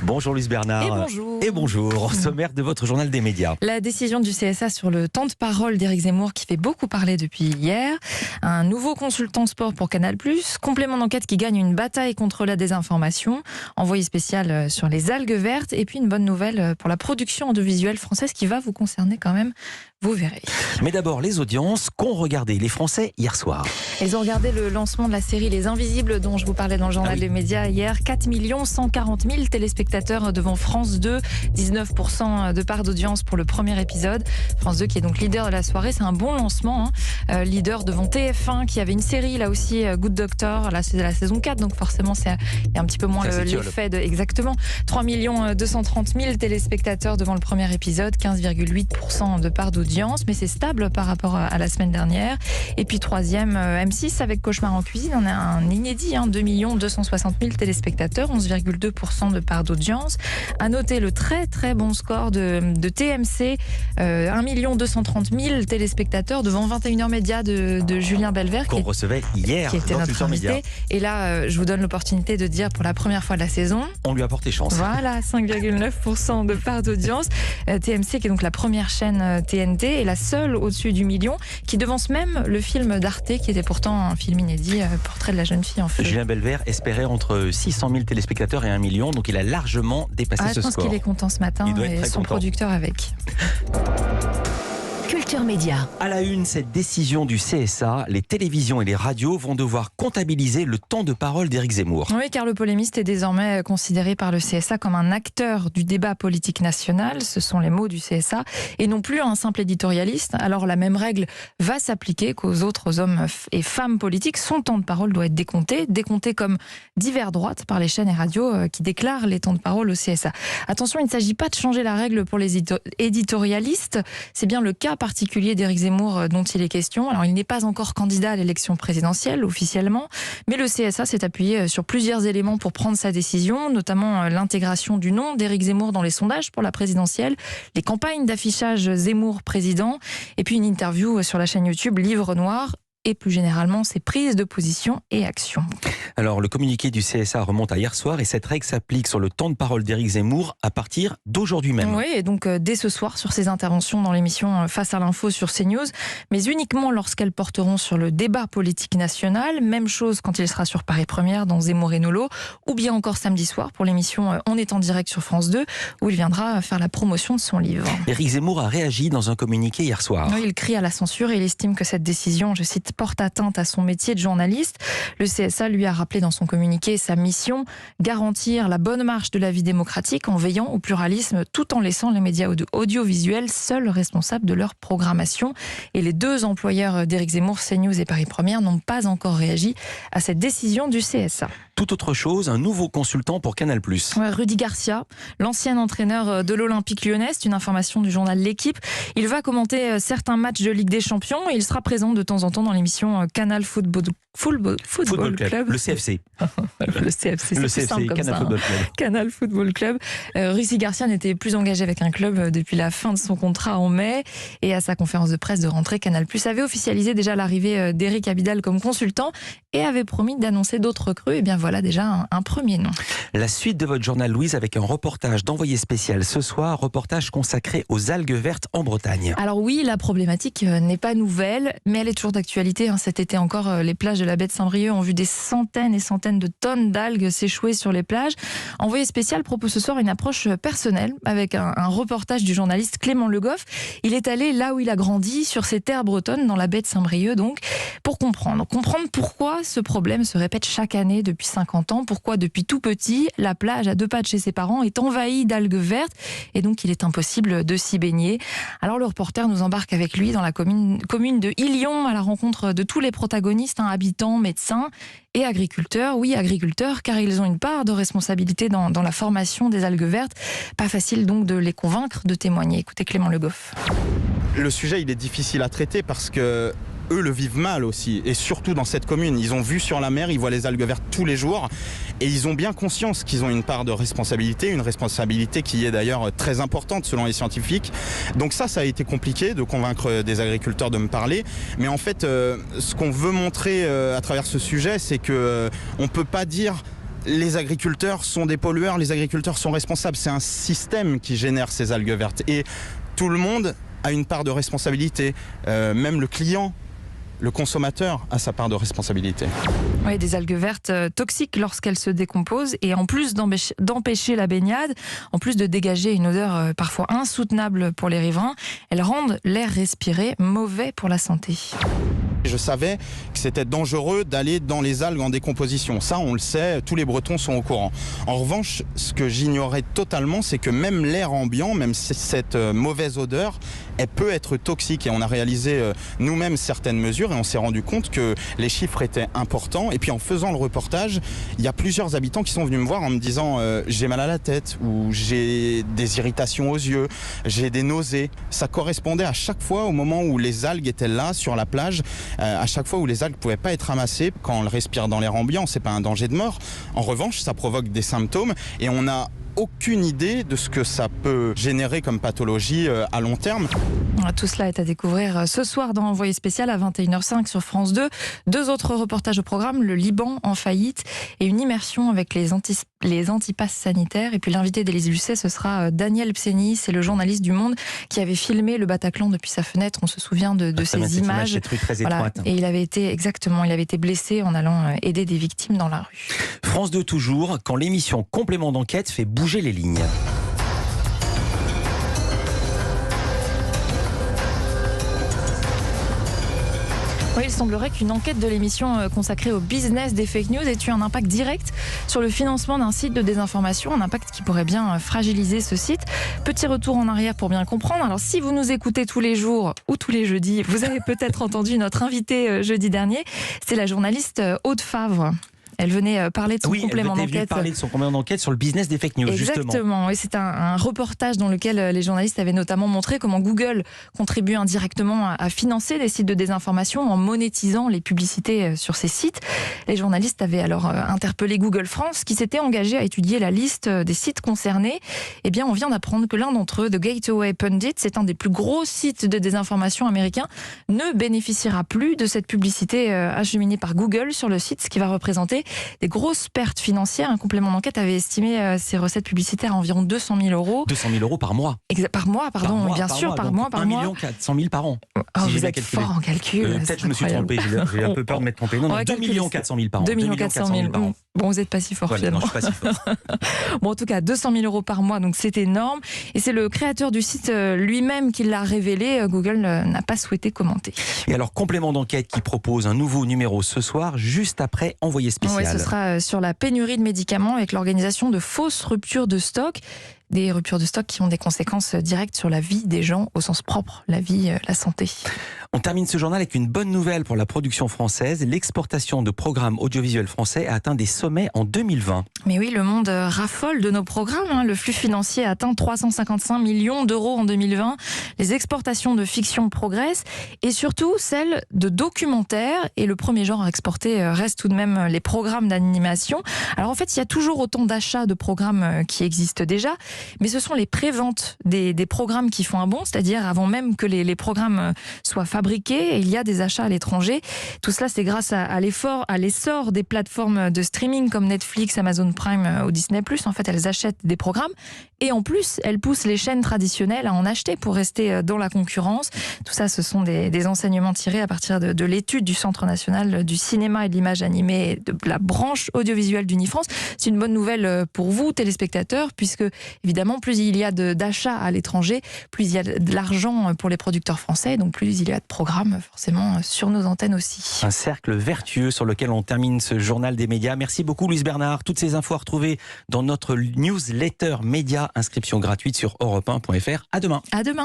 Bonjour Louise Bernard. Et bonjour. Et bonjour. Au sommaire de votre journal des médias. La décision du CSA sur le temps de parole d'Éric Zemmour qui fait beaucoup parler depuis hier. Un nouveau consultant sport pour Canal+. Complément d'enquête qui gagne une bataille contre la désinformation. Envoyé spécial sur les algues vertes. Et puis une bonne nouvelle pour la production audiovisuelle française qui va vous concerner quand même. Vous verrez. Mais d'abord, les audiences qu'ont regardé les Français hier soir. Ils ont regardé le lancement de la série Les Invisibles dont je vous parlais dans le journal des médias hier. 4 140 000 téléspectateurs devant France 2. 19% de part d'audience pour le premier épisode. France 2 qui est donc leader de la soirée. C'est un bon lancement. Leader devant TF1 qui avait une série là aussi, Good Doctor. Là c'est la saison 4 donc forcément il y a un petit peu moins l'effet de... Exactement. 3 230 000 téléspectateurs devant le premier épisode. 15,8% de part d'audience. Mais c'est stable par rapport à la semaine dernière. Et puis troisième, M6 avec Cauchemar en cuisine. On a un inédit, 2 260 000 téléspectateurs, 11,2% de part d'audience. À noter le très très bon score de TMC, 1 230 000 téléspectateurs devant 21h Média de Julien Belver. Qu'on recevait hier qui était dans notre invité. Et là, je vous donne l'opportunité de dire pour la première fois de la saison. On lui a porté chance. Voilà, 5,9% de part d'audience. TMC qui est donc la première chaîne TNT et la seule au-dessus du million, qui devance même le film d'Arte, qui était pourtant un film inédit, Portrait de la jeune fille en feu. Julien Belver espérait entre 600 000 téléspectateurs et 1 million, donc il a largement dépassé ce score. Je pense qu'il est content ce matin et son producteur avec. Culture Média. À la une, cette décision du CSA, les télévisions et les radios vont devoir comptabiliser le temps de parole d'Éric Zemmour. Oui, car le polémiste est désormais considéré par le CSA comme un acteur du débat politique national, ce sont les mots du CSA, et non plus un simple éditorialiste. Alors la même règle va s'appliquer qu'aux autres hommes et femmes politiques. Son temps de parole doit être décompté comme divers droite par les chaînes et radios qui déclarent les temps de parole au CSA. Attention, il ne s'agit pas de changer la règle pour les éditorialistes, c'est bien le cas particulier d'Éric Zemmour dont il est question. Alors il n'est pas encore candidat à l'élection présidentielle officiellement, mais le CSA s'est appuyé sur plusieurs éléments pour prendre sa décision, notamment l'intégration du nom d'Éric Zemmour dans les sondages pour la présidentielle, les campagnes d'affichage Zemmour président, et puis une interview sur la chaîne YouTube Livre Noir, et plus généralement ses prises de position et actions. Alors le communiqué du CSA remonte à hier soir et cette règle s'applique sur le temps de parole d'Éric Zemmour à partir d'aujourd'hui même. Oui, et donc dès ce soir sur ses interventions dans l'émission Face à l'info sur CNews, mais uniquement lorsqu'elles porteront sur le débat politique national. Même chose quand il sera sur Paris Première dans Zemmour et Nolo, ou bien encore samedi soir pour l'émission On est en direct sur France 2 où il viendra faire la promotion de son livre. Éric Zemmour a réagi dans un communiqué hier soir. Oui, il crie à la censure et il estime que cette décision, je cite, porte atteinte à son métier de journaliste. Le CSA lui a rappelé dans son communiqué sa mission, garantir la bonne marche de la vie démocratique en veillant au pluralisme tout en laissant les médias audiovisuels seuls responsables de leur programmation. Et les deux employeurs d'Éric Zemmour, CNews et Paris Première, n'ont pas encore réagi à cette décision du CSA. Tout autre chose, un nouveau consultant pour Canal+. Rudy Garcia, l'ancien entraîneur de l'Olympique Lyonnais, c'est une information du journal L'Équipe. Il va commenter certains matchs de Ligue des Champions et il sera présent de temps en temps dans l'émission Canal Football Club. Le CFC. Le CFC, c'est plus simple comme Canal ça. Football Club. Canal Football Club. Rudy Garcia n'était plus engagé avec un club depuis la fin de son contrat en mai. Et à sa conférence de presse de rentrée, Canal+ avait officialisé déjà l'arrivée d'Éric Abidal comme consultant et avait promis d'annoncer d'autres recrues. Et bien voilà déjà un premier nom. La suite de votre journal, Louise, avec un reportage d'envoyé spécial ce soir, reportage consacré aux algues vertes en Bretagne. Alors oui, la problématique n'est pas nouvelle, mais elle est toujours d'actualité. Cet été encore, les plages de la baie de Saint-Brieuc ont vu des centaines et centaines de tonnes d'algues s'échouer sur les plages. Envoyé spécial propose ce soir une approche personnelle avec un reportage du journaliste Clément Le Goff. Il est allé là où il a grandi, sur ces terres bretonnes, dans la baie de Saint-Brieuc, donc, pour comprendre pourquoi ce problème se répète chaque année depuis 50 ans, pourquoi depuis tout petit, la plage à 2 pas de chez ses parents est envahie d'algues vertes et donc il est impossible de s'y baigner. Alors le reporter nous embarque avec lui dans la commune de Illion à la rencontre de tous les protagonistes, habitants, médecins et agriculteurs. Oui, agriculteurs, car ils ont une part de responsabilité dans la formation des algues vertes. Pas facile donc de les convaincre de témoigner. Écoutez Clément Le Goff. Le sujet, il est difficile à traiter parce que eux le vivent mal aussi, et surtout dans cette commune. Ils ont vu sur la mer, ils voient les algues vertes tous les jours, et ils ont bien conscience qu'ils ont une part de responsabilité, une responsabilité qui est d'ailleurs très importante selon les scientifiques. Donc ça a été compliqué de convaincre des agriculteurs de me parler, mais en fait, ce qu'on veut montrer à travers ce sujet, c'est que on peut pas dire Les agriculteurs sont des pollueurs, les agriculteurs sont responsables. C'est un système qui génère ces algues vertes. Et tout le monde a une part de responsabilité. Même le client, le consommateur a sa part de responsabilité. Oui, des algues vertes toxiques lorsqu'elles se décomposent et en plus d'empêcher la baignade, en plus de dégager une odeur parfois insoutenable pour les riverains, elles rendent l'air respiré mauvais pour la santé. Je savais que c'était dangereux d'aller dans les algues en décomposition. Ça, on le sait, tous les Bretons sont au courant. En revanche, ce que j'ignorais totalement, c'est que même l'air ambiant, même cette mauvaise odeur, elle peut être toxique. Et on a réalisé nous-mêmes certaines mesures et on s'est rendu compte que les chiffres étaient importants. Et puis en faisant le reportage, il y a plusieurs habitants qui sont venus me voir en me disant j'ai mal à la tête ou j'ai des irritations aux yeux, j'ai des nausées. Ça correspondait à chaque fois au moment où les algues étaient là sur la plage. À chaque fois où les algues ne pouvaient pas être ramassées, quand on le respire dans l'air ambiant, c'est pas un danger de mort. En revanche, ça provoque des symptômes et on n'a aucune idée de ce que ça peut générer comme pathologie à long terme. Tout cela est à découvrir ce soir dans Envoyé spécial à 21h05 sur France 2. 2 autres reportages au programme, le Liban en faillite et une immersion avec les antipasses sanitaires. Et puis l'invité d'Élise Lucet, ce sera Daniel Pseni, c'est le journaliste du Monde qui avait filmé le Bataclan depuis sa fenêtre. On se souvient de ces images. Cette rue très étroite. Et il avait été blessé en allant aider des victimes dans la rue. France 2 toujours, quand l'émission Complément d'enquête fait bouger les lignes. Oui, il semblerait qu'une enquête de l'émission consacrée au business des fake news ait eu un impact direct sur le financement d'un site de désinformation, un impact qui pourrait bien fragiliser ce site. Petit retour en arrière pour bien comprendre. Alors si vous nous écoutez tous les jours ou tous les jeudis, vous avez peut-être entendu notre invitée jeudi dernier, c'est la journaliste Aude Favre. Elle venait parler de son complément d'enquête. Elle parler de son complément d'enquête sur le business des fake news, Exactement. justement. Et c'est un reportage dans lequel les journalistes avaient notamment montré comment Google contribue indirectement à financer des sites de désinformation en monétisant les publicités sur ces sites. Les journalistes avaient alors interpellé Google France qui s'était engagé à étudier la liste des sites concernés. Eh bien, on vient d'apprendre que l'un d'entre eux, The Gateway Pundit, c'est un des plus gros sites de désinformation américains, ne bénéficiera plus de cette publicité acheminée par Google sur le site, ce qui va représenter des grosses pertes financières. Un complément d'enquête avait estimé ses recettes publicitaires à environ 200 000 euros. 200 000 euros par mois. Par mois, pardon, bien sûr, par mois. 1 400 000 par an. Oh, si vous êtes fort en calcul. Peut-être je me suis trompé, j'ai un peu peur de m'être trompé. Non, 2 400 000 par an. 2 400 000 par an. Bon, vous n'êtes pas si fort finalement. Non, je suis pas si fort. Bon, en tout cas, 200 000 euros par mois, donc c'est énorme. Et c'est le créateur du site lui-même qui l'a révélé. Google n'a pas souhaité commenter. Et alors, complément d'enquête qui propose un nouveau numéro ce soir, juste après Envoyé spécial. Oui, ce sera sur la pénurie de médicaments avec l'organisation de fausses ruptures de stock. Des ruptures de stock qui ont des conséquences directes sur la vie des gens, au sens propre, la vie, la santé. On termine ce journal avec une bonne nouvelle pour la production française. L'exportation de programmes audiovisuels français a atteint des sommets en 2020. Mais oui, le monde raffole de nos programmes. Le flux financier a atteint 355 millions d'euros en 2020. Les exportations de fiction progressent et surtout celles de documentaires. Et le premier genre à exporter reste tout de même les programmes d'animation. Alors en fait, il y a toujours autant d'achats de programmes qui existent déjà. Mais ce sont les préventes des programmes qui font un bond, c'est-à-dire avant même que les programmes soient fabriqués, il y a des achats à l'étranger. Tout cela, c'est grâce à l'essor des plateformes de streaming comme Netflix, Amazon Prime ou Disney+. En fait, elles achètent des programmes et en plus, elles poussent les chaînes traditionnelles à en acheter pour rester dans la concurrence. Tout ça, ce sont des enseignements tirés à partir de l'étude du Centre national du cinéma et de l'image animée de la branche audiovisuelle d'Unifrance. C'est une bonne nouvelle pour vous, téléspectateurs, puisque évidemment, plus il y a d'achats à l'étranger, plus il y a de l'argent pour les producteurs français, donc plus il y a de programmes forcément sur nos antennes aussi. Un cercle vertueux sur lequel on termine ce journal des médias. Merci beaucoup Louise Bernard. Toutes ces infos à retrouver dans notre newsletter média, inscription gratuite sur europe1.fr. À demain. À demain.